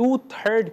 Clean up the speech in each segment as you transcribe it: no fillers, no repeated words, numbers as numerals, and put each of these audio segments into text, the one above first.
2/3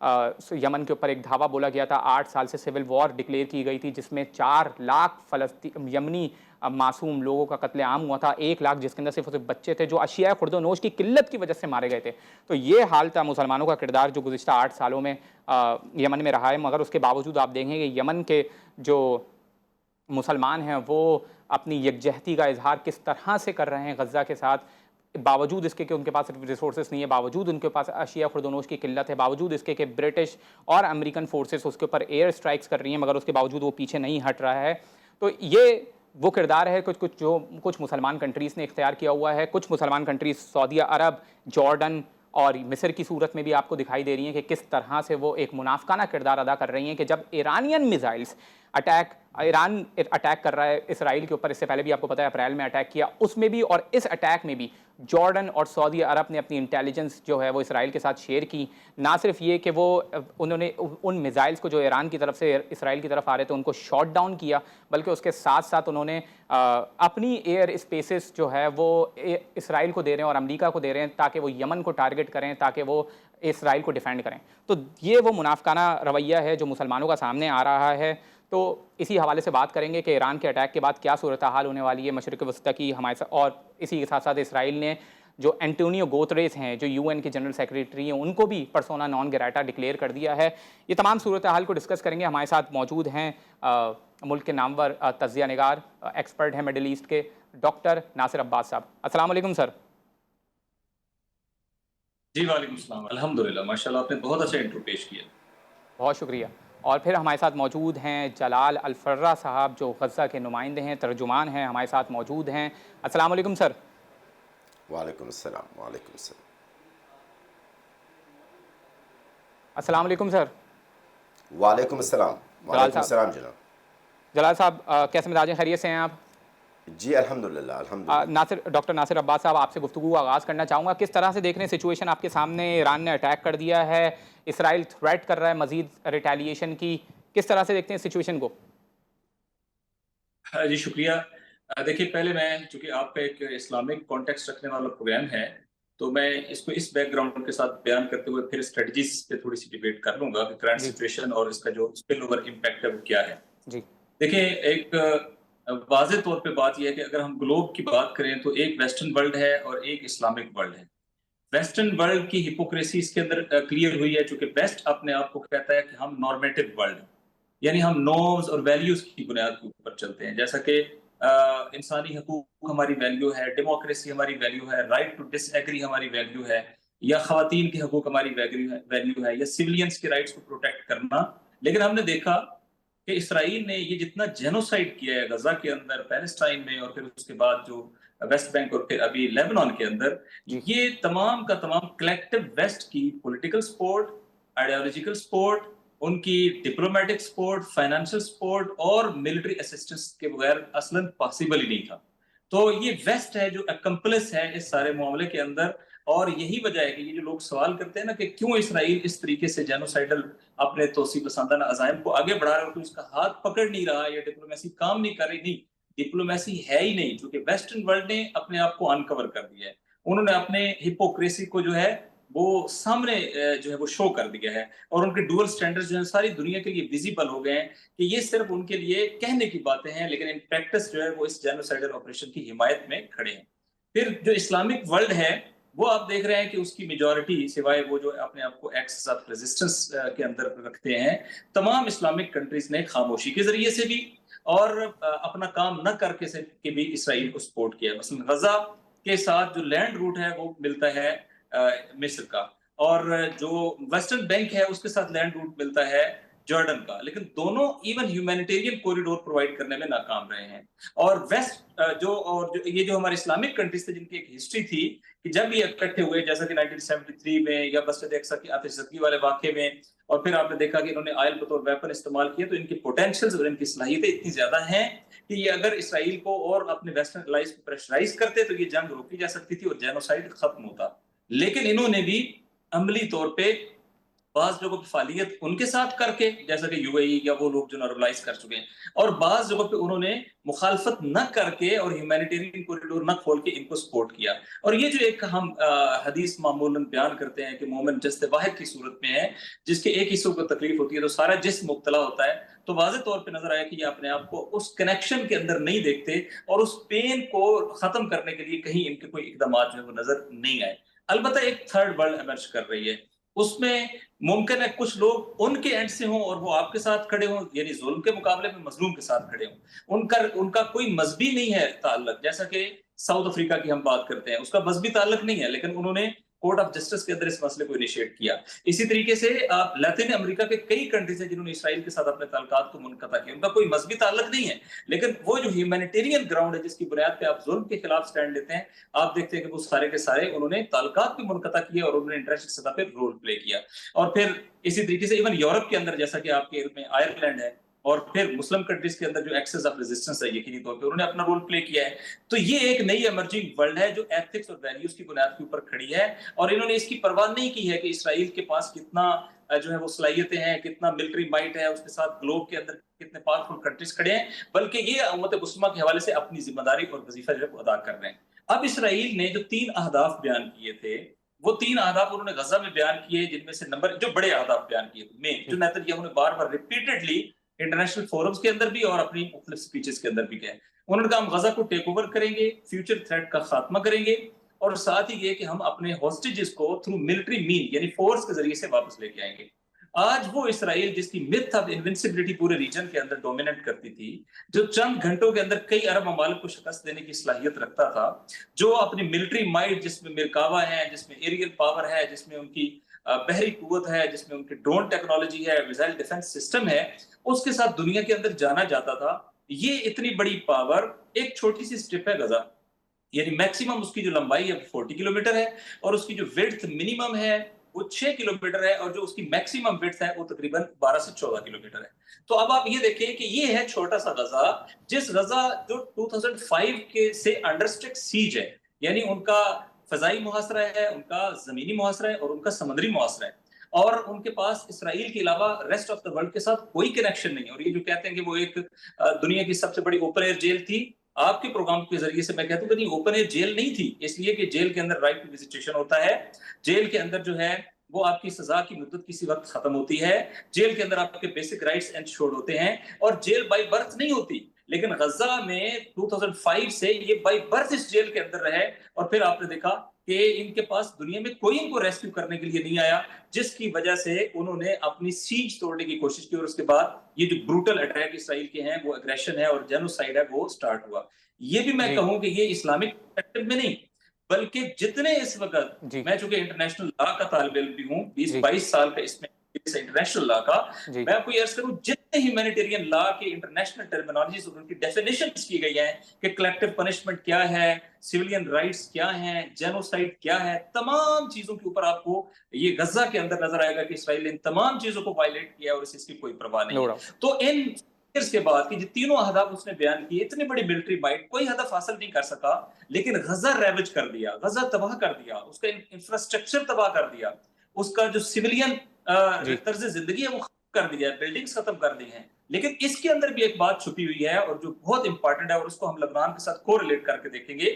یمن کے اوپر ایک دھاوا بولا گیا تھا, 8 سال سے سول وار ڈکلیئر کی گئی تھی جس میں 4 لاکھ یمنی معصوم لوگوں کا قتل عام ہوا تھا, 1 لاکھ جس کے اندر صرف بچے تھے جو اشیاء خورد و نوش کی قلت کی وجہ سے مارے گئے تھے. تو یہ حال تھا مسلمانوں کا کردار جو گزشتہ 8 سالوں میں یمن میں رہا ہے. مگر اس کے باوجود آپ دیکھیں کہ یمن کے جو مسلمان ہیں وہ اپنی یکجہتی کا اظہار کس طرح سے کر رہے ہیں غزہ کے ساتھ, باوجود اس کے کہ ان کے پاس ریسورسز نہیں ہے, باوجود ان کے پاس اشیاء خورد و نوش کی قلت ہے, باوجود اس کے کہ برٹش اور امریکن فورسز اس کے اوپر ایئر اسٹرائکس کر رہی ہیں, مگر اس کے باوجود وہ پیچھے نہیں ہٹ رہا ہے. تو یہ وہ کردار ہے کچھ مسلمان کنٹریز نے اختیار کیا ہوا ہے. کچھ مسلمان کنٹریز سعودیہ عرب, جارڈن اور مصر کی صورت میں بھی آپ کو دکھائی دے رہی ہیں کہ کس طرح سے وہ ایک منافقانہ کردار ادا کر رہی ہیں کہ جب ایرانین میزائلز ایران اٹیک کر رہا ہے اسرائیل کے اوپر, اس سے پہلے بھی آپ کو پتا ہے اپریل میں اٹیک کیا, اس میں بھی اور اس اٹیک میں بھی جارڈن اور سعودی عرب نے اپنی انٹیلیجنس جو ہے وہ اسرائیل کے ساتھ شیئر کی. نہ صرف یہ کہ وہ انہوں نے ان میزائلز کو جو ایران کی طرف سے اسرائیل کی طرف آ رہے تھے ان کو شاٹ ڈاؤن کیا, بلکہ اس کے ساتھ ساتھ انہوں نے اپنی ایئر اسپیسز جو ہے وہ اسرائیل کو دے رہے ہیں اور امریکہ کو دے رہے ہیں تاکہ وہ یمن کو ٹارگٹ کریں, تاکہ وہ اسرائیل کو ڈیفینڈ کریں. تو یہ وہ منافقانہ رویہ ہے جو مسلمانوں کا سامنے آ رہا ہے. تو اسی حوالے سے بات کریں گے کہ ایران کے اٹیک کے بعد کیا صورتحال ہونے والی ہے مشرق وسطیٰ کی ہمارے ساتھ, اور اسی کے ساتھ ساتھ اسرائیل نے جو اینٹونیو گوتریس ہیں جو یو این کے جنرل سیکریٹری ہیں ان کو بھی پرسونا نان گریٹا ڈکلیئر کر دیا ہے. یہ تمام صورتحال کو ڈسکس کریں گے. ہمارے ساتھ موجود ہیں ملک کے نامور تجزیہ نگار, ایکسپرٹ ہیں مڈل ایسٹ کے, ڈاکٹر ناصر عباس صاحب. السلام علیکم سر. جی وعلیکم السلام. الحمدللہ ماشاءاللہ آپ نے بہت اچھا انٹرو پیش کیا. بہت شکریہ. اور پھر ہمارے ساتھ موجود ہیں جلال الفرہ صاحب جو غزہ کے نمائندے ہیں, ترجمان ہیں, ہمارے ساتھ موجود ہیں. السلام علیکم سر. وعلیکم السلام. وعلیکم السلام. السلام علیکم سر. وعلیکم السلام. وعلیکم السلام جناب. جلال صاحب کیسے مزاج ہیں, خیریت سے ہیں آپ؟ جی الحمدللہ الحمدللہ. ڈاکٹر ناصر عباس صاحب آپ سے گفتگو کا آغاز کرنا چاہوں گا. کس طرح سے دیکھ رہے ہیں سچویشن آپ کے سامنے؟ ایران نے اٹیک کر دیا ہے, اسرائیل تھریٹ کر رہا ہے مزید ریٹیلیشن کی, کس طرح سے دیکھتے ہیں سچویشن کو؟ جی شکریہ. دیکھیے پہلے میں چونکہ آپ کا ایک اسلامک کانٹیکسٹ رکھنے والا پروگرام ہے تو میں اس کو اس بیک گراؤنڈ کے ساتھ بیان کرتے ہوئے پھر اسٹریٹجیز پہ تھوڑی سی ڈیبیٹ کر لوں گا کہ کرنٹ سچویشن اور اس کا جو اسپل اوور امپیکٹ ہے وہ کیا ہے. جی دیکھیں ایک واضح طور پہ بات یہ ہے کہ اگر ہم گلوب کی بات کریں تو ایک ویسٹرن ورلڈ ہے اور ایک اسلامک ورلڈ ہے. ویسٹرن ورلڈ کی ہپوکریسی اس کے اندر کلیئر ہوئی ہے چونکہ ویسٹ اپنے آپ کو کہتا ہے کہ ہم نارمیٹو ورلڈ ہیں, یعنی ہم نورمز اور ویلیوز کی بنیاد کے اوپر چلتے ہیں, جیسا کہ انسانی حقوق ہماری ویلیو ہے, ڈیموکریسی ہماری ویلیو ہے, رائٹ ٹو ڈس ایگری ہماری ویلیو ہے, یا خواتین کے حقوق ہماری ویلیو ہے, یا سیولینز کے رائٹس کو پروٹیکٹ کرنا. لیکن ہم نے دیکھا کہ اسرائیل نے یہ جتنا جینوسائڈ کیا ہے غزہ کے اندر, پیلسٹائن میں, اور پھر اس کے بعد جو ویسٹ بینک اور پھر ابھی لیبنان کے اندر, یہ تمام کا تمام کلیکٹیو ویسٹ کی پولیٹیکل سپورٹ, آئیڈیالوجیکل سپورٹ, ان کی ڈپلومیٹک سپورٹ, فائنانشل سپورٹ اور ملٹری اسسٹنس کے بغیر اصلاً پاسبل ہی نہیں تھا. تو یہ ویسٹ ہے جو اکمپلس ہے اس سارے معاملے کے اندر, اور یہی وجہ ہے کہ یہ جو لوگ سوال کرتے ہیں نا کہ کیوں اسرائیل اس طریقے سے جینوسائیڈل اپنے توسیع پسندانہ عزائم کو آگے بڑھا رہا ہے, تو اس کا ہاتھ پکڑ نہیں رہا یا ڈپلومیسی کام نہیں کر رہی. نہیں, ڈپلومیسی ہے ہی نہیں, کیونکہ ویسٹرن ورلڈ نے اپنے آپ کو انکور کر دیا ہے. انہوں نے اپنے ہپوکریسی کو جو ہے وہ سامنے جو ہے وہ شو کر دیا ہے, اور ان کے ڈوئل سٹینڈرڈ جو ہیں ساری دنیا کے لیے ویزیبل ہو گئے ہیں کہ یہ صرف ان کے لیے کہنے کی باتیں ہیں, لیکن ان پریکٹس جو ہے وہ اس جینوسائیڈل آپریشن کی حمایت میں کھڑے ہیں. پھر جو اسلامک ورلڈ ہے وہ آپ دیکھ رہے ہیں کہ اس کی میجورٹی سوائے وہ جو اپنے آپ کو ایکسس آف ریزسٹنس کے اندر رکھتے ہیں, تمام اسلامک کنٹریز نے خاموشی کے ذریعے سے بھی اور اپنا کام نہ کر کے بھی اسرائیل کو سپورٹ کیا. مثلا غزہ کے ساتھ جو لینڈ روٹ ہے وہ ملتا ہے مصر کا, اور جو ویسٹرن بینک ہے اس کے ساتھ لینڈ روٹ ملتا ہے جارڈن کا, لیکن دونوں ایون ہیومینیٹیرین کوریڈور پرووائڈ کرنے میں ناکام رہے ہیں. اور ویسٹ یہ جو ہمارے اسلامک کنٹریز تھے جن کی ایک ہسٹری تھی کہ جب یہ اکٹھے ہوئے, جیسا کہ 1973 میں یا مسجد اقصی کی آتش زدگی والے واقعے میں, اور پھر آپ نے دیکھا کہ انہوں نے آئل بطور ویپن استعمال کیے, تو ان کی پوٹینشیلز اور ان کی صلاحیتیں اتنی زیادہ ہیں کہ یہ اگر اسرائیل کو اور اپنے ویسٹرن الائز کو پریشرائز کرتے تو یہ جنگ روکی جا سکتی تھی اور جینوسائیڈ ختم ہوتا. لیکن انہوں نے بھی عملی طور پہ بعض جگہوں پہ فعالیت ان کے ساتھ کر کے جیسا کہ یو اے ای یا وہ لوگ جو نارملائز کر چکے ہیں، اور بعض جگہوں پہ انہوں نے مخالفت نہ کر کے اور ہیومینیٹیرین کوریڈور نہ کھول کے ان کو سپورٹ کیا. اور یہ جو ایک ہم حدیث معمولاً بیان کرتے ہیں کہ مومن جسد واحد کی صورت میں ہے، جس کے ایک حصوں کو تکلیف ہوتی ہے تو سارا جسم مبتلا ہوتا ہے، تو واضح طور پہ نظر آیا کہ یہ اپنے آپ کو اس کنیکشن کے اندر نہیں دیکھتے اور اس پین کو ختم کرنے کے لیے کہیں ان کے کوئی اقدامات جو ہے وہ نظر نہیں آئے. البتہ ایک تھرڈ ورلڈ ایمرج کر رہی ہے، اس میں ممکن ہے کچھ لوگ ان کے اینڈ سے ہوں اور وہ آپ کے ساتھ کھڑے ہوں، یعنی ظلم کے مقابلے میں مظلوم کے ساتھ کھڑے ہوں. ان کا کوئی مذہبی نہیں ہے تعلق، جیسا کہ ساؤتھ افریقہ کی ہم بات کرتے ہیں، اس کا مذہبی تعلق نہیں ہے، لیکن انہوں نے کورٹ آف جسٹس کے اندر اس مسئلے کو انیشیٹ کیا. اسی طریقے سے آپ لاطین امریکہ کے کئی کنٹریز ہیں جنہوں نے اسرائیل کے ساتھ اپنے تعلقات کو منقطع کیا، ان کا کوئی مذہبی تعلق نہیں ہے، لیکن وہ جو ہیومینیٹیرین گراؤنڈ ہے جس کی بنیاد پہ آپ ظلم کے خلاف سٹینڈ لیتے ہیں، آپ دیکھتے ہیں کہ وہ سارے کے سارے انہوں نے تعلقات بھی منقطع کیے اور انہوں نے انٹرنیشنل سطح پہ رول پلے کیا. اور پھر اسی طریقے سے ایون یورپ کے اندر جیسا کہ آپ کے علم میں آئرلینڈ ہے اور پھر مسلم کنٹریز کے اندر جو ایکسس آف ریزسٹنس ہے، یقینی طور پہ انہوں نے اپنا رول پلے کیا ہے. تو یہ ایک نئی ایمرجنگ ورلڈ ہے جو ایتھکس اور ویلیوز کی بنیاد کے اوپر کھڑی ہے، اور انہوں نے اس کی پرواہ نہیں کی ہے کہ اسرائیل کے پاس کتنا جو ہے وہ صلاحیتیں ہیں، کتنا ملٹری مائٹ ہے، اس کے ساتھ گلوب کے اندر کتنے پاورفل کنٹریز کھڑے ہیں، بلکہ یہ امت مسلمہ کے حوالے سے اپنی ذمہ داری اور وظیفہ جو ہے وہ ادا کر رہے ہیں. اب اسرائیل نے جو 3 اہداف بیان کیے تھے، وہ 3 اہداف انہوں نے غزہ میں بیان کیے، جن میں سے نمبر جو بڑے اہداف بیان کیے مین جو نیتن یاہو نے بار بار ریپیٹڈلی انٹرنیشنل فورمز کے اندر بھی اور اپنی مختلف سپیچز کے اندر بھی کہے، انہوں نے کہا ہم غزہ کو ٹیک اوور کریں گے، فیوچر تھریٹ کا خاتمہ کریں گے، اور ساتھ ہی یہ کہ ہم اپنے ہاسٹیجز کو تھرو ملٹری مین یعنی فورس کے ذریعے سے واپس لے کے آئیں گے. آج وہ اسرائیل جس کی myth آف انوینسیبلٹی پورے ریجن کے اندر ڈومیننٹ کرتی تھی، جو چند گھنٹوں کے اندر کئی عرب ممالک کو شکست دینے کی صلاحیت رکھتا تھا، جو اپنی ملٹری مائٹ جس میں مرکاوا ہے، جس میں ایریل پاور ہے، جس میں ان کی بحری قوت ہے، جس میں ان کی ڈرون ٹیکنالوجی ہے، میزائل ڈیفنس سسٹم ہے، اس کے ساتھ دنیا کے اندر جانا جاتا تھا. یہ اتنی بڑی پاور ایک چھوٹی سی سٹرپ ہے غزہ، یعنی میکسیمم اس کی جو لمبائی ہے 40 کلومیٹر ہے اور اس کی جو ویڈتھ منیمم ہے وہ 6 کلومیٹر ہے، اور جو اس کی میکسیمم ویڈتھ ہے وہ تقریباً 12 سے 14 کلومیٹر ہے. تو اب آپ یہ دیکھیں کہ یہ ہے چھوٹا سا غزہ، جس غزہ جو 2005 کے سے انڈر سٹرکٹ سیج ہے، یعنی ان کا فضائی محاصرہ ہے، ان کا زمینی محاصرہ ہے اور ان کا سمندری محاصرہ ہے، اور ان کے پاس اسرائیل کے علاوہ ریسٹ آف دا ورلڈ کے ساتھ کوئی کنیکشن نہیں ہے. اور یہ جو کہتے ہیں کہ وہ ایک دنیا کی سب سے بڑی اوپن ایئر جیل تھی، آپ کے پروگرام کے ذریعے سے میں کہتا ہوں کہ نہیں، اوپن ایئر جیل نہیں تھی، اس لیے کہ جیل کے اندر رائٹ ٹو وزیٹیشن ہوتا ہے، جیل کے اندر جو ہے وہ آپ کی سزا کی مدت کسی وقت ختم ہوتی ہے، جیل کے اندر آپ کے بیسک رائٹس انشورڈ ہوتے ہیں، اور جیل بائی برتھ نہیں ہوتی. لیکن غزہ میں 2005 سے یہ بائی برتھ اس جیل کے اندر رہے، اور پھر آپ نے دیکھا کہ ان کے پاس دنیا میں کوئی ان کو ریسکیو کرنے کے لیے نہیں آیا، جس کی وجہ سے انہوں نے اپنی سیج توڑنے کی کوشش کی، اور اس کے بعد یہ جو بروٹل اٹیک اسرائیل کے ہیں، وہ اگریشن ہے اور جینوسائیڈ ہے، وہ سٹارٹ ہوا. یہ بھی میں کہوں کہ یہ اسلامک پرسپیکٹو میں نہیں، بلکہ جتنے اس وقت میں چونکہ انٹرنیشنل لا کا طالب علم بھی ہوں، 20-22 سال کا اس میں انٹرنیشنل لا کا، میں آپ کو یہ عرض کروں جتنے ہیومینیٹیرین لا کے انٹرنیشنل ٹرمینالوجیز اور ان کی ڈیفینیشنز کی گئی ہیں کہ کلیکٹیو پنشمنٹ کیا ہے، سیولین رائٹس کیا ہیں، جینوسائیڈ کیا ہے، تمام چیزوں کے اوپر آپ کو یہ غزہ کے اندر نظر آئے گا کہ اسرائیل نے ان تمام چیزوں کو وائلیٹ کیا اور اس کی کوئی پرواہ نہیں ہے. تو ان کے بعد کہ جو تینوں اہداف اس نے بیان کیے، اتنی بڑی ملٹری مائٹ کوئی ہدف حاصل نہیں کر سکا، لیکن غزہ ریوج کر دیا، غزہ تباہ کر دیا، اس کا انفراسٹرکچر تباہ کر دیا، اس کا جو سیولین طرز زندگی ہے وہ ختم کر دیا ہے، بلڈنگز ختم کر دی ہیں. لیکن اس کے اندر بھی ایک بات چھپی ہوئی ہے اور جو بہت امپورٹنٹ ہے، اور اس کو ہم لبنان کے ساتھ کو ریلیٹ کر کے دیکھیں گے،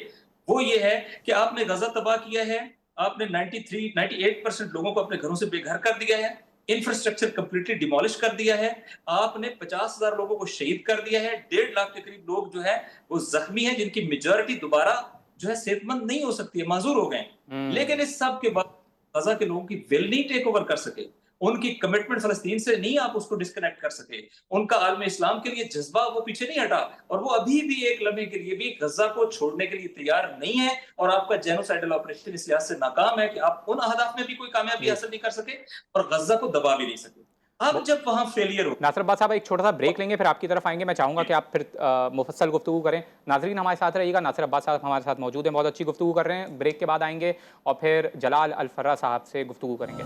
وہ یہ ہے کہ آپ نے غزہ تباہ کیا ہے، آپ نے 98% لوگوں کو اپنے گھروں سے بے گھر کر دیا ہے، انفراسٹرکچر کمپلیٹلی ڈیمولش کر دیا ہے، آپ نے 50,000 لوگوں کو شہید کر دیا ہے، 1.5 لاکھ کے قریب لوگ جو ہے وہ زخمی ہیں، جن کی میجورٹی دوبارہ جو ہے صحت مند نہیں ہو سکتی ہے، معذور ہو گئے. لیکن اس سب کے بعد غزہ کے لوگوں کی ول نہیں ٹیک اوور کر سکے، ان کی کمٹمنٹ فلسطین سے نہیں آپ اس کو ڈسکنیکٹ کر سکے، ان کا عالم اسلام کے لیے جذبہ وہ پیچھے نہیں ہٹا، اور وہ ابھی بھی ایک لمحے کے لیے بھی غزہ کو چھوڑنے کے لیے تیار نہیں ہے، اور آپ کا جینوسائیڈل آپریشن اس لحاظ سے ناکام ہے کہ آپ ان اہداف میں بھی کوئی کامیابی حاصل نہیں کر سکے اور غزہ کو دبا بھی نہیں سکے. اب جب وہاں فیلئر ہو، ناصر عباس صاحب ایک چھوٹا سا بریک لیں گے، پھر آپ کی طرف آئیں گے. میں چاہوں گا کہ آپ پھر مفصل گفتگو کریں. ناظرین ہمارے ساتھ رہیے گا، ناصر عباس صاحب ہمارے ساتھ موجود ہیں، بہت اچھی گفتگو کر رہے ہیں. بریک کے بعد آئیں گے اور پھر جلال الفرا صاحب سے گفتگو کریں گے.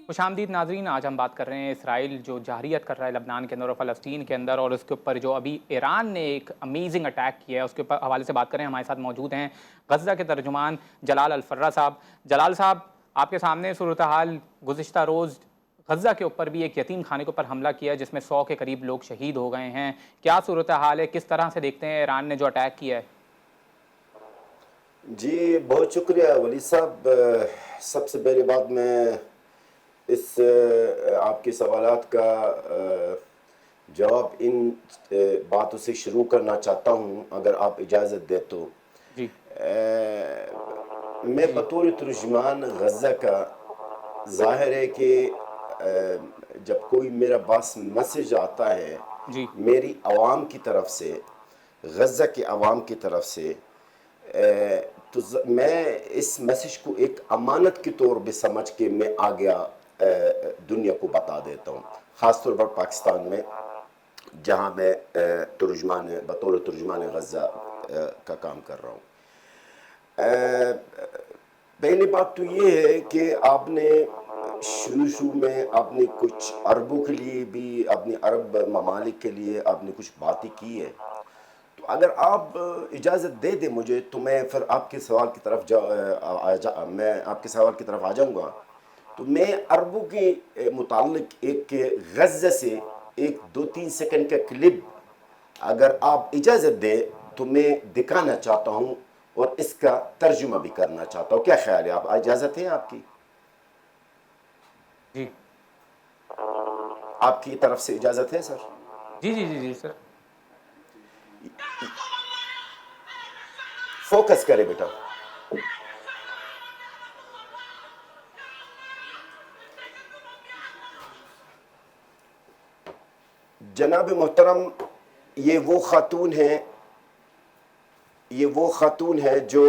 خوش آمدید ناظرین، آج ہم بات کر رہے ہیں اسرائیل جو جارحیت کر رہا ہے لبنان کے اندر اور فلسطین کے اندر، اور اس کے اوپر جو ابھی ایران نے ایک امیزنگ اٹیک کیا ہے اس کے اوپر حوالے سے بات کریں۔ ہمارے ساتھ موجود ہیں غزہ کے ترجمان جلال الفرہ صاحب۔ جلال صاحب، آپ کے سامنے صورتحال گزشتہ روز غزہ کے اوپر بھی ایک یتیم خانے کے اوپر حملہ کیا ہے جس میں 100 کے قریب لوگ شہید ہو گئے ہیں، کیا صورتحال ہے؟ کس طرح سے دیکھتے ہیں ایران نے جو اٹیک کیا ہے؟ جی بہت شکریہ ولی صاحب۔ سب سے پہلی بات میں اس آپ کے سوالات کا جواب ان باتوں سے شروع کرنا چاہتا ہوں، اگر آپ اجازت دیں تو۔ جی میں بطور ترجمان غزہ کا، ظاہر ہے کہ جب کوئی میرا پاس میسج آتا ہے جی میری عوام کی طرف سے، غزہ کے عوام کی طرف سے، تو میں اس میسج کو ایک امانت کے طور پہ سمجھ کے میں آگیا دنیا کو بتا دیتا ہوں، خاص طور پر پاکستان میں جہاں میں بطور ترجمان غزہ کا کام کر رہا ہوں۔ پہلی بات تو یہ ہے کہ آپ نے شروع میں آپ نے کچھ عربوں کے لیے بھی، اپنے عرب ممالک کے لیے آپ نے کچھ باتیں کی ہے، تو اگر آپ اجازت دے دیں مجھے تو میں پھر آپ کے سوال کی طرف آ جاؤں گا۔ تو میں عربوں کے متعلق ایک غزہ سے ایک 2-3 سیکنڈ کا کلپ اگر آپ اجازت دیں تو میں دکھانا چاہتا ہوں اور اس کا ترجمہ بھی کرنا چاہتا ہوں، کیا خیال ہے؟ آپ اجازت ہے آپ کی؟ جی آپ کی طرف سے اجازت ہے سر؟ جی جی جی جی سر۔ فوکس کرے بیٹا۔ جناب محترم، یہ وہ خاتون ہے جو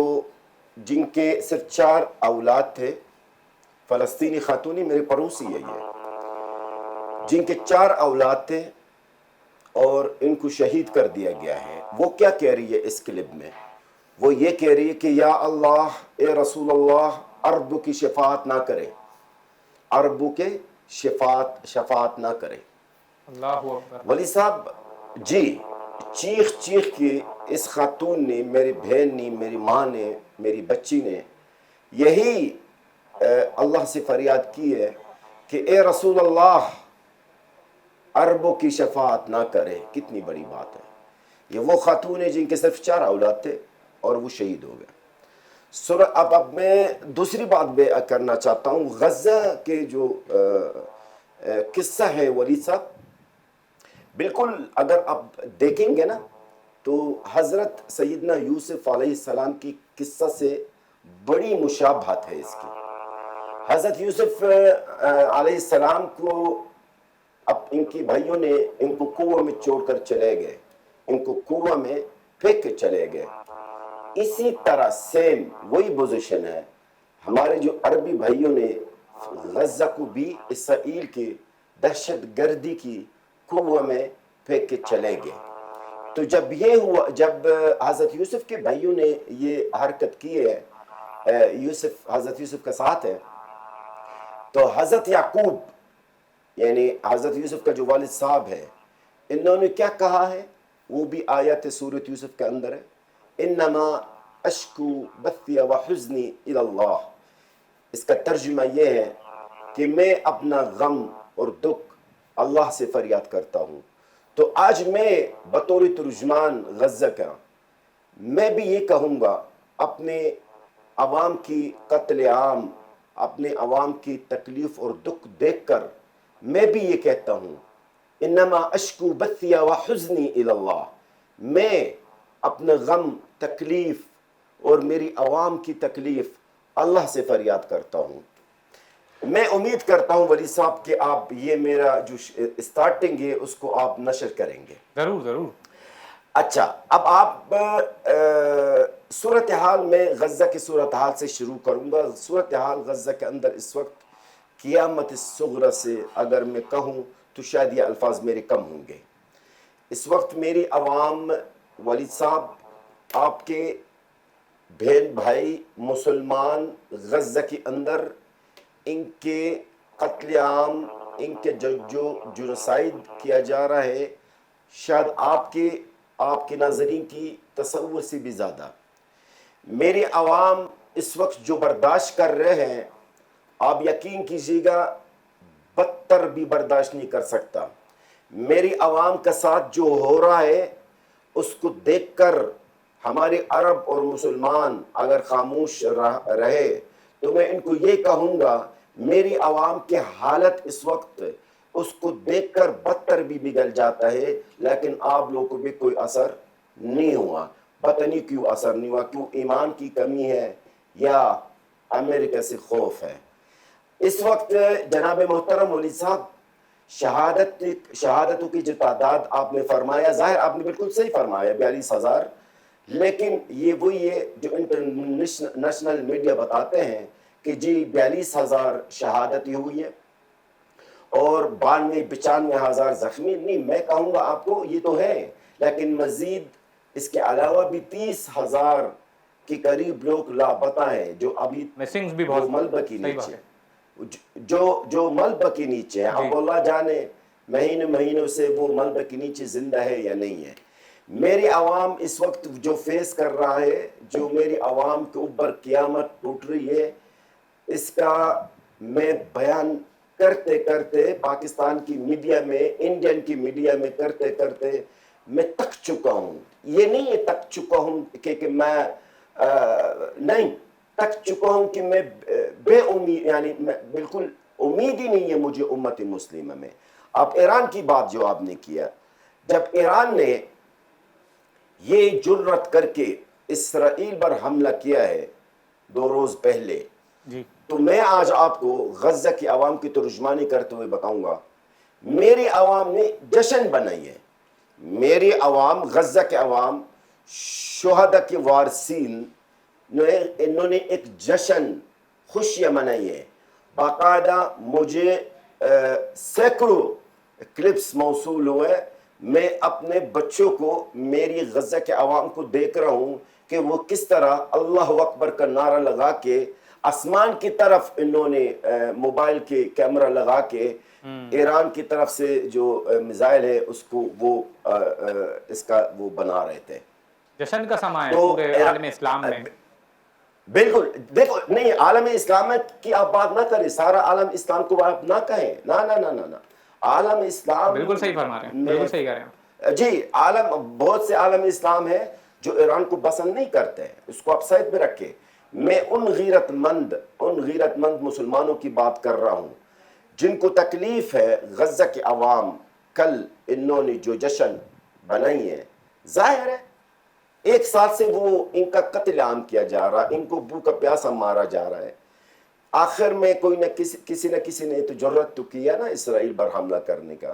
جن کے صرف 4 اولاد تھے، فلسطینی خاتون، میرے پڑوسی ہے یہ، جن کے 4 اولاد تھے اور ان کو شہید کر دیا گیا ہے۔ وہ کیا کہہ رہی ہے اس کلپ میں؟ وہ یہ کہہ رہی ہے کہ یا اللہ، اے رسول اللہ، عربوں کی شفاعت نہ کرے، عربوں کے شفاعت نہ کرے۔ اللہ اکبر۔ ولی صاحب جی، چیخ کے اس خاتون نے، میری بہن نے، میری ماں نے، میری بچی نے یہی اللہ سے فریاد کی ہے کہ اے رسول اللہ، عربوں کی شفاعت نہ کرے۔ کتنی بڑی بات ہے۔ یہ وہ خاتون ہے جن کے صرف 4 اولاد تھے اور وہ شہید ہو گئے۔ اب میں دوسری بات بیان کرنا چاہتا ہوں۔ غزہ کے جو قصہ ہے ولید صاحب، بالکل اگر آپ دیکھیں گے نا تو حضرت سیدنا یوسف علیہ السلام کی قصہ سے بڑی مشابہت ہے اس کی۔ حضرت یوسف علیہ السلام کو اب ان کی بھائیوں نے ان کو کنویں میں چھوڑ کر چلے گئے، ان کو کنویں میں پھینک کے چلے گئے۔ اسی طرح سیم وہی پوزیشن ہے، ہمارے جو عربی بھائیوں نے غزہ کو بھی اسرائیل کی دہشت گردی کی کنویں میں پھینک کے چلے گئے۔ تو جب یہ ہوا، جب حضرت یوسف کے بھائیوں نے یہ حرکت کی ہے، حضرت یوسف کا ساتھ ہے، تو حضرت یعقوب یعنی حضرت یوسف کا جو والد صاحب ہے، انہوں نے کیا کہا ہے؟ وہ بھی آیت سورۃ یوسف کے اندر ہے، انما اشکو بثی وحزنی الی اللہ۔ اس کا ترجمہ یہ ہے کہ میں اپنا غم اور دکھ اللہ سے فریاد کرتا ہوں۔ تو آج میں بطور ترجمان غزہ کا میں بھی یہ کہوں گا، اپنے عوام کی قتل عام، اپنے عوام کی تکلیف اور دکھ دیکھ کر میں بھی یہ کہتا ہوں، انما اشکو بثی وحزنی الی اللہ، میں اپنا غم، تکلیف اور میری عوام کی تکلیف اللہ سے فریاد کرتا ہوں۔ میں امید کرتا ہوں ولی صاحب کہ آپ یہ میرا جو اسٹارٹنگ ہے اس کو آپ نشر کریں گے۔ ضرور ضرور۔ اچھا، اب آپ صورتحال میں غزہ کی صورتحال سے شروع کروں گا۔ صورتحال غزہ کے اندر اس وقت قیامت الصغری سے اگر میں کہوں تو شاید یہ الفاظ میرے کم ہوں گے۔ اس وقت میری عوام والد صاحب، آپ کے بہن بھائی مسلمان غزہ کے اندر، ان کے قتل عام، ان کے جو جنوسائیڈ کیا جا رہا ہے، شاید آپ کے ناظرین کی تصور سے بھی زیادہ میری عوام اس وقت جو برداشت کر رہے ہیں، آپ یقین کیجیے گا بدتر بھی برداشت نہیں کر سکتا۔ میری عوام کا ساتھ جو ہو رہا ہے اس کو دیکھ کر ہمارے عرب اور مسلمان اگر خاموش رہے تو میں ان کو یہ کہوں گا، میری عوام کے حالت اس وقت اس کو دیکھ کر بدتر بھی بگڑ جاتا ہے، لیکن آپ لوگوں کو بھی کوئی اثر نہیں ہوا۔ پتہ نہیں کیوں اثر نہیں ہوا، کیوں ایمان کی کمی ہے یا امریکہ سے خوف ہے۔ اس وقت جناب محترم ولی صاحب، شہادتوں کی جو تعداد آپ نے فرمایا، ظاہر آپ نے بالکل صحیح فرمایا 42,000، لیکن یہ وہی ہے جو انٹرنیشنل میڈیا بتاتے ہیں کہ جی 42,000 شہادتیں ہوئی ہے اور 92-95,000 زخمی۔ نہیں، میں کہوں گا آپ کو یہ تو ہے، لیکن مزید اس کے علاوہ بھی 30,000 کے قریب لوگ لاپتہ ہیں جو ابھی مسنگز بھی بہت ملبہ کی صحیح نیچے بات ہے۔ جو ملبہ کے نیچے ہیں، جی۔ اب اللہ جانے مہینوں سے وہ ملبہ کے نیچے زندہ ہے یا نہیں ہے۔ میری عوام اس وقت جو فیس کر رہا ہے، جو میری عوام کے اوپر قیامت ٹوٹ رہی ہے، اس کا میں بیان کرتے کرتے پاکستان کی میڈیا میں، انڈین کی میڈیا میں کرتے کرتے میں تک چکا ہوں۔ یہ نہیں ہے تک چکا ہوں کہ میں نہیں تک چکا ہوں کہ میں بے امید، یعنی بالکل امید ہی نہیں ہے مجھے امت مسلمہ میں۔ اب ایران کی بات جو آپ نے کیا، جب ایران نے یہ جرأت کر کے اسرائیل پر حملہ کیا ہے 2 روز پہلے، جی تو میں آج آپ کو غزہ کی عوام کی ترجمانی کرتے ہوئے بتاؤں گا، میری عوام نے جشن بنائی ہے۔ میری عوام، غزہ کے عوام، شہداء کے وارثین، انہوں نے ایک جشن، خوشیاں منائی ہے۔ باقاعدہ مجھے سینکڑوں کلپس موصول ہوئے، میں اپنے بچوں کو، میری غزہ کے عوام کو دیکھ رہا ہوں کہ وہ کس طرح اللہ اکبر کا نعرہ لگا کے آسمان کی طرف انہوں نے موبائل کے کیمرہ لگا کے ایران کی طرف سے جو میزائل ہے اس کو وہ اس کا وہ بنا رہے تھے۔ جشن کا سماں ہے تو پورے عالم اسلام میں۔ بالکل، دیکھو نہیں، عالم اسلام کی آپ بات نہ کریں، سارا عالم اسلام کو آپ نہ کہیں، نہ عالم اسلام بالکل صحیح فرما رہے ہیں، بالکل صحیح کہہ رہے ہیں۔ جی، بہت سے عالم اسلام ہے جو ایران کو پسند نہیں کرتے ہیں، اس کو آپ سائڈ میں رکھیں۔ میں ان غیرت مند مسلمانوں کی بات کر رہا ہوں جن کو تکلیف ہے غزہ کے عوام۔ کل انہوں نے جو جشن بنائی ہے، ظاہر ہے 1 سال سے وہ ان کا قتل عام کیا جا رہا ہے، ان کو بھوکا پیاسا مارا جا رہا ہے۔ آخر میں کوئی نہ کسی نے تو جرأت تو کیا نا اسرائیل پر حملہ کرنے کا۔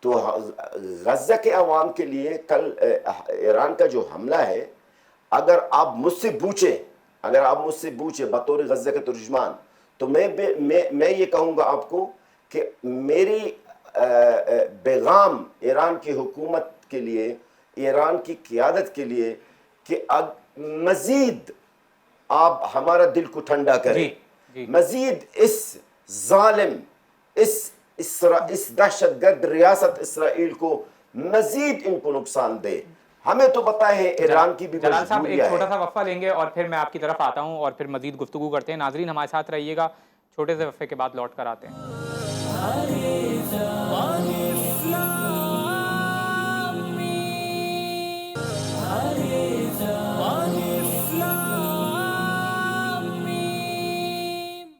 تو غزہ کے عوام کے لیے کل ایران کا جو حملہ ہے، اگر آپ مجھ سے پوچھیں بطور غزہ کے ترجمان، تو میں یہ کہوں گا آپ کو کہ میری پیغام ایران کی حکومت کے لیے، ایران کی قیادت کے لیے کہ مزید آپ ہمارا دل کو ٹھنڈا کریں، مزید اس ظالم، اس دہشت گرد ریاست اسرائیل کو مزید ان کو نقصان دے۔ ہمیں تو پتہ ہے ایران کی بھی جلال صاحب ایک مجبوریاں چھوٹا ہے۔ سا وقفہ لیں گے اور پھر میں آپ کی طرف آتا ہوں اور پھر مزید گفتگو کرتے ہیں۔ ناظرین ہمارے ساتھ رہیے گا، چھوٹے سے وقفے کے بعد لوٹ کر آتے ہیں۔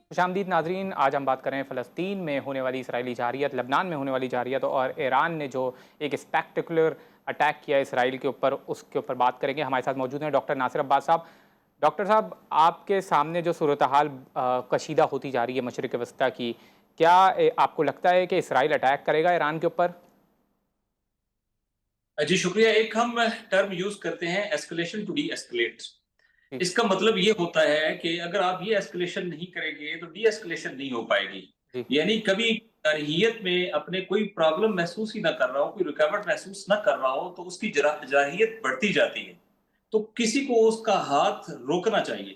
خوش آمدید ناظرین، آج ہم بات کریں فلسطین میں ہونے والی اسرائیلی جارحیت، لبنان میں ہونے والی جارحیت اور ایران نے جو ایک اسپیکٹیکولر اٹیک کیا اسرائیل کے اوپر، اس کے اوپر بات کریں گے۔ ہمارے ساتھ موجود ہیں ڈاکٹر ناصر عباس صاحب۔ ڈاکٹر صاحب، آپ کے سامنے جو صورتحال کشیدہ ہوتی جا رہی ہے مشرق وسطیٰ کی، کیا آپ کو لگتا ہے کہ اسرائیل اٹیک کرے گا ایران کے اوپر؟ جی شکریہ۔ ایک ہم ٹرم یوز کرتے ہیں ایسکلیشن ٹو ڈی ایسکلیٹ۔ اس کا مطلب یہ ہوتا ہے کہ اگر آپ یہ ایسکلیشن نہیں کریں گے تو ڈی ایسکلیشن نہیں ہو پائے گی۔ یعنی کبھی جارحیت میں اپنے کوئی پرابلم محسوس ہی نہ کر رہا ہو، کوئی رکاوٹ محسوس نہ کر رہا ہو، تو اس کی جارحیت بڑھتی جاتی ہے۔ تو کسی کو اس کا ہاتھ روکنا چاہیے۔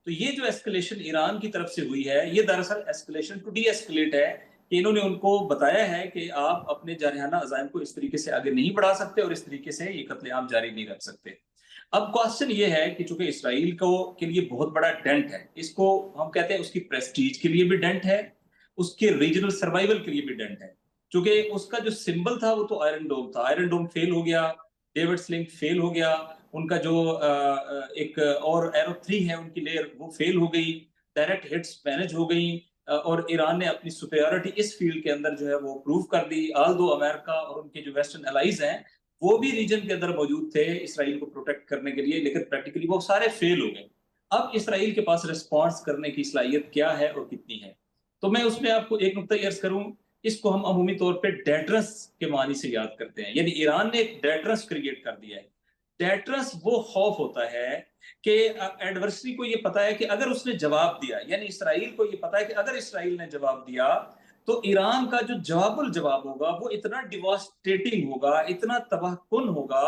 تو یہ جو ایسکلیشن ایران کی طرف سے ہوئی ہے یہ دراصل ایسکلیشن ٹو ڈی ایسکلیٹ ہے کہ انہوں نے ان کو بتایا ہے کہ آپ اپنے جارحانہ عزائم کو اس طریقے سے آگے نہیں بڑھا سکتے اور اس طریقے سے یہ قتل عام جاری نہیں رکھ سکتے. اب کوشچن یہ ہے کہ چونکہ اسرائیل کو کے لیے بہت بڑا ڈینٹ ہے, اس کو ہم کہتے ہیں اس کی پریسٹیج کے لیے بھی ڈینٹ ہے, اس کے ریجنل سروائیول کے لیے بھی ڈینٹ ہے, چونکہ اس کا جو سمبل تھا وہ تو آئرن ڈوم تھا. آئرن ڈوم فیل ہو گیا, ڈیوڈ سلنگ فیل ہو گیا, ان کا جو ایک اور ایرو 3 ہے ان کی لیئر وہ فیل ہو گئی, ڈائریکٹ ہٹس مینج ہو گئی, اور ایران نے اپنی سپیریورٹی اس فیلڈ کے اندر جو ہے وہ پروو کر دی. آل دو امریکہ اور ان کے جو ویسٹرن الائز ہیں وہ بھی ریجن کے اندر موجود تھے اسرائیل کو پروٹیکٹ کرنے کے لیے, لیکن پریکٹیکلی وہ سارے فیل ہو گئے. اب اسرائیل کے پاس ریسپانس کرنے کی صلاحیت کیا ہے اور کتنی ہے؟ تو میں اس میں آپ کو ایک نقطہ عرض کروں, اس کو ہم عمومی طور پہ ڈیٹرنس کے معنی سے یاد کرتے ہیں, یعنی ایران نے ایک ڈیٹرنس کریٹ کر دیا ہے. ڈیٹرنس وہ خوف ہوتا ہے کہ ایڈورسری کو یہ پتا ہے کہ اگر اس نے جواب دیا, یعنی اسرائیل کو یہ پتا ہے کہ اگر اسرائیل نے جواب دیا تو ایران کا جو جواب الجواب ہوگا وہ اتنا ڈیواسٹیٹنگ ہوگا, اتنا تباہ کن ہوگا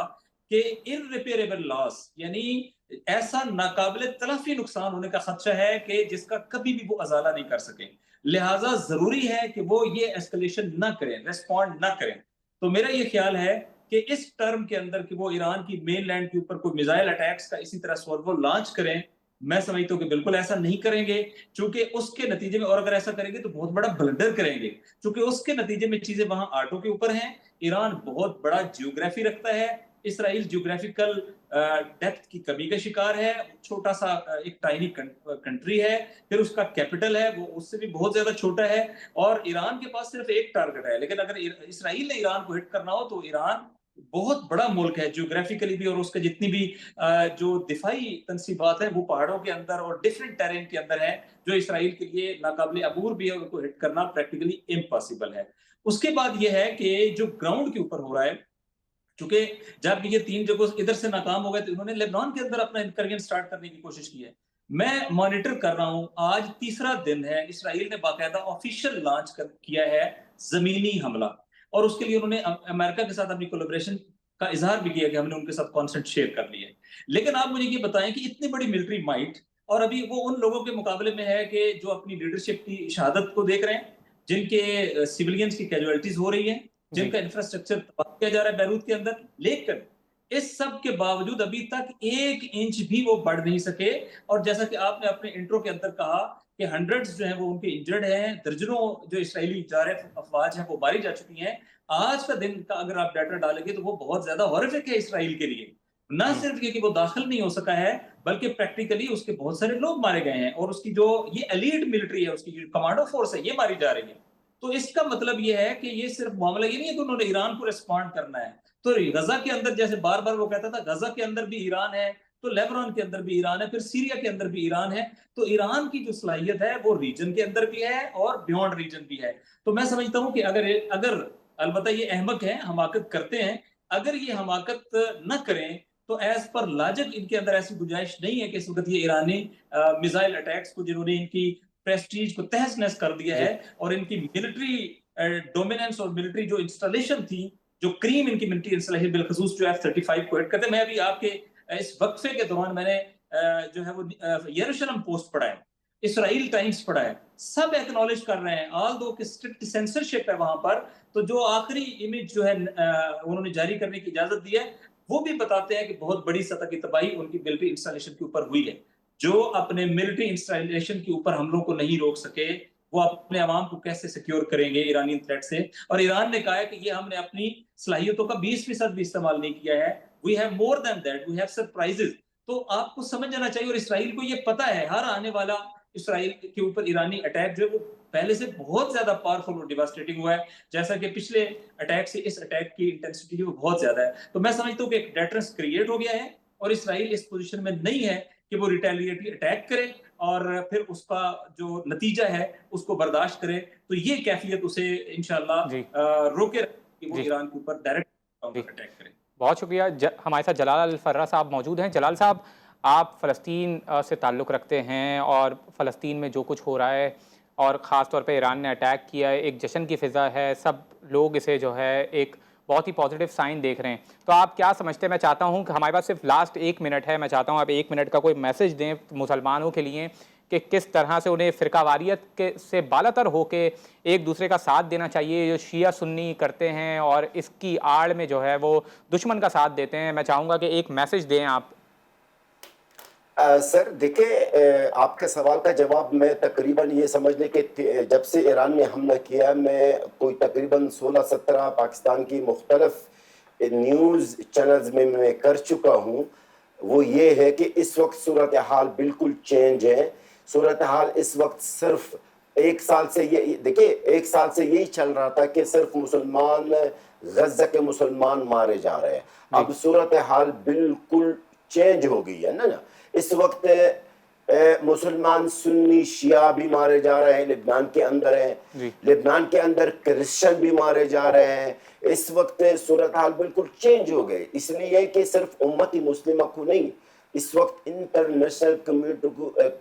کہ irreparable لاس, یعنی ایسا ناقابل تلافی نقصان ہونے کا خدشہ ہے کہ جس کا کبھی بھی وہ ازالہ نہیں کر سکیں. لہٰذا ضروری ہے کہ وہ یہ ایسکلیشن نہ کریں, ریسپونڈ نہ کریں. تو میرا یہ خیال ہے کہ اس ٹرم کے اندر کہ وہ ایران کی مین لینڈ کے اوپر کوئی میزائل اٹیکس کا اسی طرح سوربو لانچ کریں, میں سمجھتا ہوں کہ بالکل ایسا نہیں کریں گے, چونکہ اس کے نتیجے میں, اور اگر ایسا کریں گے تو بہت بڑا بلنڈر کریں گے, چونکہ اس کے نتیجے میں چیزیں وہاں آٹو کے اوپر ہیں. ایران بہت بڑا جیوگرافی رکھتا ہے, اسرائیل جیوگرافیکل ڈیپتھ کی کمی کا شکار ہے, چھوٹا سا ایک ٹائنی کنٹری ہے, پھر اس کا کیپٹل ہے وہ اس سے بھی بہت زیادہ چھوٹا ہے, اور ایران کے پاس صرف ایک ٹارگٹ ہے. لیکن اگر اسرائیل نے ایران کو ہٹ کرنا ہو تو ایران بہت بڑا ملک ہے جیوگرافیکلی بھی, اور اس کے جتنی بھی جو دفاعی تنصیبات ہیں وہ پہاڑوں کے اندر اور ڈیفرنٹ ٹیرین کے اندر ہیں, جو اسرائیل کے لیے ناقابل عبور بھی ہے, ان کو ہٹ کرنا پریکٹیکلی امپاسبل ہے. اس کے بعد یہ ہے کہ جو گراؤنڈ کے اوپر ہو رہا ہے, چونکہ جب یہ 3 جگہوں ادھر سے ناکام ہو گئے تو انہوں نے لیبنان کے اندر اپنا انکرجن سٹارٹ کرنے کی کوشش کی ہے. میں مانیٹر کر رہا ہوں, آج تیسرا دن ہے, اسرائیل نے باقاعدہ آفیشیل لانچ کیا ہے زمینی حملہ, اور اس کے لیے انہوں نے امریکہ کے ساتھ اپنی کولیبریشن کا اظہار بھی کیا کہ ہم نے ان کے ساتھ کانسنٹ شیئر کر لی ہے. لیکن آپ مجھے یہ بتائیں کہ اتنی بڑی ملٹری مائٹ, اور ابھی وہ ان لوگوں کے مقابلے میں ہے کہ جو اپنی لیڈرشپ کی شہادت کو دیکھ رہے ہیں, جن کے سیولینز کی کیجوالٹیز ہو رہی ہیں, جن کا انفراسٹرکچر تباہ کیا جا رہا ہے بیروت کے اندر, لیکن اس سب کے باوجود ابھی تک 1 انچ بھی وہ بڑھ نہیں سکے. اور جیسا کہ آپ نے اپنے انٹرو کے اندر کہا کہ ہنڈریڈز جو ہیں وہ ان کے انجرڈ ہیں, درجنوں جو اسرائیلی جارح افواج ہیں وہ ماری جا چکی ہیں. آج کا دن کا اگر آپ ڈیٹا ڈالیں گے تو وہ بہت زیادہ ہارفک ہے اسرائیل کے لیے. نہ صرف یہ کہ وہ داخل نہیں ہو سکا ہے, بلکہ پریکٹیکلی اس کے بہت سارے لوگ مارے گئے ہیں, اور اس کی جو یہ ایلیٹ ملٹری ہے, اس کی جو کمانڈو فورس ہے, یہ ماری جا رہی ہے. تو اس کا مطلب یہ ہے کہ یہ صرف معاملہ یہ نہیں ہے کہ انہوں نے ایران کو ریسپونڈ کرنا ہے. تو غزہ کے اندر جیسے بار بار وہ کہتا تھا غزہ کے اندر بھی ایران ہے, تو لیبنان کے اندر بھی ایران ہے, پھر سیریا کے اندر بھی ایران ہے. تو ایران کی جو صلاحیت ہے وہ ریجن کے اندر بھی ہے اور بیونڈ ریجن بھی ہے. تو میں سمجھتا ہوں کہ اگر البتہ یہ احمق ہیں, حماقت کرتے ہیں, اگر یہ حماقت نہ کریں تو ایز پر لاجک ان کے اندر ایسی گنجائش نہیں ہے کہ اس وقت یہ ایرانی میزائل اٹیکس کو, جنہوں نے ان کی پریسٹیج کو تہس نہس کر دیا ہے, اور ان کی ملٹری ڈومیننس اور ملٹری جو انسٹالیشن تھی, جو کریم ان کی ملٹری انسٹالیشن بالخصوص جو F-35 کو ہٹ کرتے ہیں. میں ابھی آپ کے اس وقفے کے دوران میں نے جو ہے وہ یروشلم پوسٹ پڑھا ہے, اسرائیل ٹائمز پڑھا ہے, سب ایکنالج کر رہے ہیں, آل دو کہ اسٹرکٹ سینسرشپ ہے وہاں پر, تو جو آخری امیج جو ہے انہوں نے جاری کرنے کی اجازت دی ہے, وہ بھی بتاتے ہیں کہ بہت بڑی سطح کی تباہی ان کی ملٹری انسٹالیشن کے اوپر ہوئی ہے. جو اپنے ملٹری انسٹالیشن کے اوپر حملوں کو نہیں روک سکے, وہ اپنے عوام کو کیسے سیکیور کریں گے ایرانی تھریٹ سے؟ اور ایران نے کہا ہے کہ یہ ہم نے اپنی صلاحیتوں کا 20% بھی استعمال نہیں کیا ہے. We have more than that, we have surprises. تو آپ کو سمجھ جانا چاہیے, اور اسرائیل کو یہ پتا ہے, ہر آنے والا اسرائیل کے اوپر ایرانی اٹیک جو ہے وہ پہلے سے بہت زیادہ پاورفل اور ڈیواسٹیٹنگ ہوا ہے, جیسا کہ پچھلے اٹیک سے اس اٹیک کی انٹینسٹی وہ بہت زیادہ ہے. تو میں سمجھتا ہوں کہ ایک ڈیٹرنس کریٹ ہو گیا ہے, اور اسرائیل اس پوزیشن میں نہیں ہے کہ وہ ریٹیلیٹری اٹیک کرے اور پھر اس کا جو نتیجہ ہے اس کو برداشت کرے. تو یہ کیفیت اسے انشاءاللہ روکے کہ وہ ایران کے اوپر ڈائریکٹ اٹیک کرے. بہت شکریہ. ہمارے ساتھ جلال الفرہ صاحب موجود ہیں. جلال صاحب, آپ فلسطین سے تعلق رکھتے ہیں, اور فلسطین میں جو کچھ ہو رہا ہے, اور خاص طور پہ ایران نے اٹیک کیا ہے, ایک جشن کی فضا ہے, سب لوگ اسے جو ہے ایک بہت ہی پازیٹیو سائن دیکھ رہے ہیں. تو آپ کیا سمجھتے ہیں؟ میں چاہتا ہوں کہ ہمارے پاس صرف لاسٹ 1 منٹ ہے، میں چاہتا ہوں آپ 1 منٹ کا کوئی میسج دیں مسلمانوں کے لیے کہ کس طرح سے انہیں فرقہ واریت سے بالاتر ہو کے ایک دوسرے کا ساتھ دینا چاہیے. جو شیعہ سنی کرتے ہیں اور اس کی آڑ میں جو ہے وہ دشمن کا ساتھ دیتے ہیں، میں چاہوں گا کہ ایک میسج دیں آپ. سر دیکھیں، آپ کے سوال کا جواب میں تقریباً یہ سمجھ لیں کہ جب سے ایران نے حملہ کیا، میں کوئی تقریباً 16-17 پاکستان کی مختلف نیوز چینلز میں کر چکا ہوں. وہ یہ ہے کہ اس وقت صورتحال بالکل چینج ہے. صورتحال اس وقت صرف 1 سال سے یہ دیکھیں 1 سال سے یہی چل رہا تھا کہ صرف مسلمان، غزہ کے مسلمان مارے جا رہے ہیں. اب صورتحال بالکل چینج ہو گئی ہے نا. اس وقت مسلمان سنی شیعہ بھی مارے جا رہے ہیں، لبنان کے اندر ہیں. لبنان کے اندر کرسچن بھی مارے جا رہے ہیں. اس وقت صورتحال بالکل چینج ہو گئے. اس لیے کہ صرف امتی مسلمہ کو نہیں، اس وقت انٹرنیشنل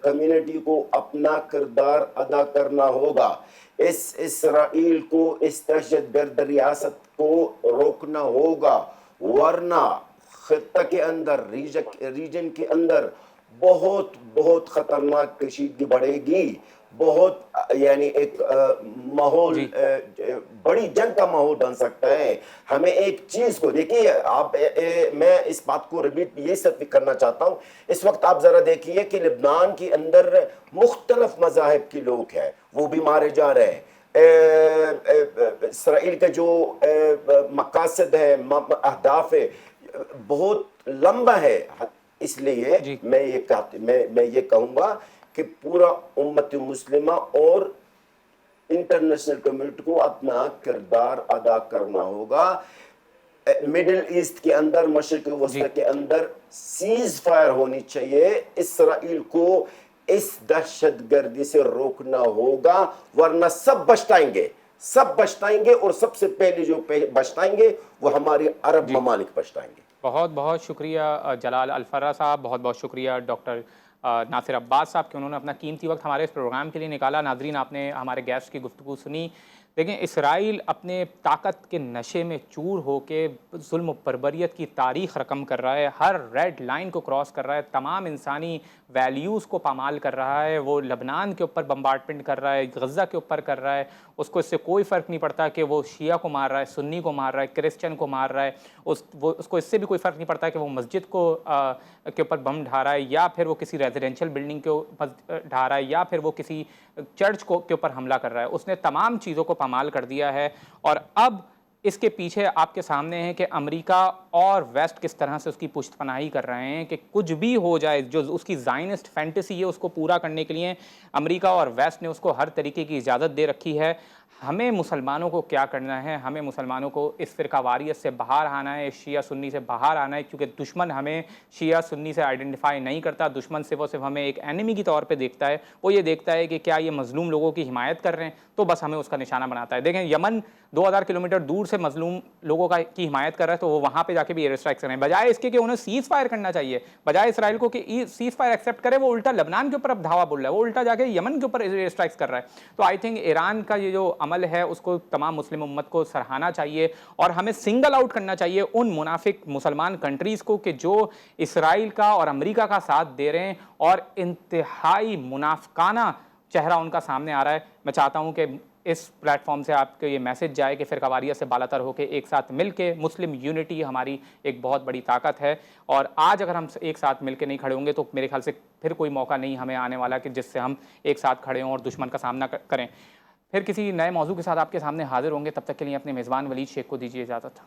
کمیونٹی کو اپنا کردار ادا کرنا ہوگا. اس اسرائیل کو، اس دہشت گرد ریاست کو روکنا ہوگا، ورنہ خطہ کے اندر، ریجن کے اندر بہت خطرناک کشیدگی بڑھے گی. بہت یعنی ایک ماحول، بڑی جنگ کا ماحول بن سکتا ہے. ہمیں ایک چیز کو دیکھیے آپ، میں اس بات کو ریپیٹ یہ صرف کرنا چاہتا ہوں. اس وقت آپ ذرا دیکھیے کہ لبنان کے اندر مختلف مذاہب کے لوگ ہیں، وہ بھی مارے جا رہے ہیں. اسرائیل کا جو مقاصد ہے، اہداف ہے، بہت لمبا ہے. اس لیے میں یہ کہوں گا کہ پورا امت مسلمہ اور انٹرنیشنل کمیونٹی کو اپنا کردار ادا کرنا ہوگا. مڈل ایسٹ کے اندر، مشرق وسطی کے اندر سیز فائر ہونی چاہیے. اسرائیل کو اس دہشت گردی سے روکنا ہوگا، ورنہ سب بچتائیں گے اور سب سے پہلے جو بچتائیں گے وہ ہماری عرب ممالک بچتائیں گے. بہت بہت شکریہ جلال الفرہ صاحب، بہت بہت شکریہ ڈاکٹر ناصر عباس صاحب کہ انہوں نے اپنا قیمتی وقت ہمارے اس پروگرام کے لیے نکالا. ناظرین، آپ نے ہمارے گیسٹ کی گفتگو سنی. دیکھیں، اسرائیل اپنے طاقت کے نشے میں چور ہو کے ظلم و بربریت کی تاریخ رقم کر رہا ہے، ہر ریڈ لائن کو کراس کر رہا ہے، تمام انسانی ویلیوز کو پامال کر رہا ہے. وہ لبنان کے اوپر بمبارڈمنٹ کر رہا ہے، غزہ کے اوپر کر رہا ہے. اس کو اس سے کوئی فرق نہیں پڑتا کہ وہ شیعہ کو مار رہا ہے، سنی کو مار رہا ہے، کرسچن کو مار رہا ہے. اس کو اس سے بھی کوئی فرق نہیں پڑتا کہ وہ مسجد کے اوپر بم ڈھا رہا ہے، یا پھر وہ کسی ریزیڈینشیل بلڈنگ کے ڈھا رہا ہے، یا پھر وہ کسی چرچ کے اوپر حملہ کر رہا ہے. اس نے تمام چیزوں کو پامال کر دیا ہے. اور اب اس کے پیچھے آپ کے سامنے ہے کہ امریکہ اور ویسٹ کس طرح سے اس کی پشت پناہی کر رہے ہیں کہ کچھ بھی ہو جائے، جو اس کی زائنسٹ فینٹیسی ہے اس کو پورا کرنے کے لیے امریکہ اور ویسٹ نے اس کو ہر طریقے کی اجازت دے رکھی ہے. ہمیں مسلمانوں کو کیا کرنا ہے؟ ہمیں مسلمانوں کو اس فرقہ واریت سے باہر آنا ہے، شیعہ سنی سے باہر آنا ہے، کیونکہ دشمن ہمیں شیعہ سنی سے آئیڈینٹیفائی نہیں کرتا. دشمن صرف ہمیں ایک اینیمی کی طور پہ دیکھتا ہے. وہ یہ دیکھتا ہے کہ کیا یہ مظلوم لوگوں کی حمایت کر رہے ہیں، تو بس ہمیں اس کا نشانہ بناتا ہے. دیکھیں، یمن 2000 کلومیٹر دور سے مظلوم لوگوں کی حمایت کر رہا ہے، تو وہ وہاں پہ جا کے بھی ایئر اسٹرائک کر رہے ہیں. بجائے اس کے کہ انہیں سیز فائر کرنا چاہیے، بجائے اسرائیل کو کہ سیز فائر ایکسیپٹ کرے، وہ الٹا لبنان کے اوپر اب دھاوا بول رہا ہے، وہ الٹا جا کے یمن کے اوپر ایئر اسٹرائکس کر رہا ہے. تو آئی تھنک ایران کا یہ جو عمل ہے اس کو تمام مسلم امت کو سراہنا چاہیے، اور ہمیں سنگل آؤٹ کرنا چاہیے ان منافق مسلمان کنٹریز کو کہ جو اسرائیل کا اور امریکہ کا ساتھ دے رہے ہیں، اور انتہائی منافقانہ چہرہ ان کا سامنے آ رہا ہے. میں چاہتا ہوں کہ اس پلیٹ فارم سے آپ کو یہ میسج جائے کہ فرقہ واریت سے بالاتر ہو کے ایک ساتھ مل کے، مسلم یونٹی ہماری ایک بہت بڑی طاقت ہے. اور آج اگر ہم ایک ساتھ مل کے نہیں کھڑے ہوں گے تو میرے خیال سے پھر کوئی موقع نہیں ہمیں آنے والا کہ جس سے ہم ایک ساتھ کھڑے ہوں اور دشمن کا سامنا کریں. پھر کسی نئے موضوع کے ساتھ آپ کے سامنے حاضر ہوں گے. تب تک کے لیے اپنے میزبان ولید شیخ کو دیجیے اجازت.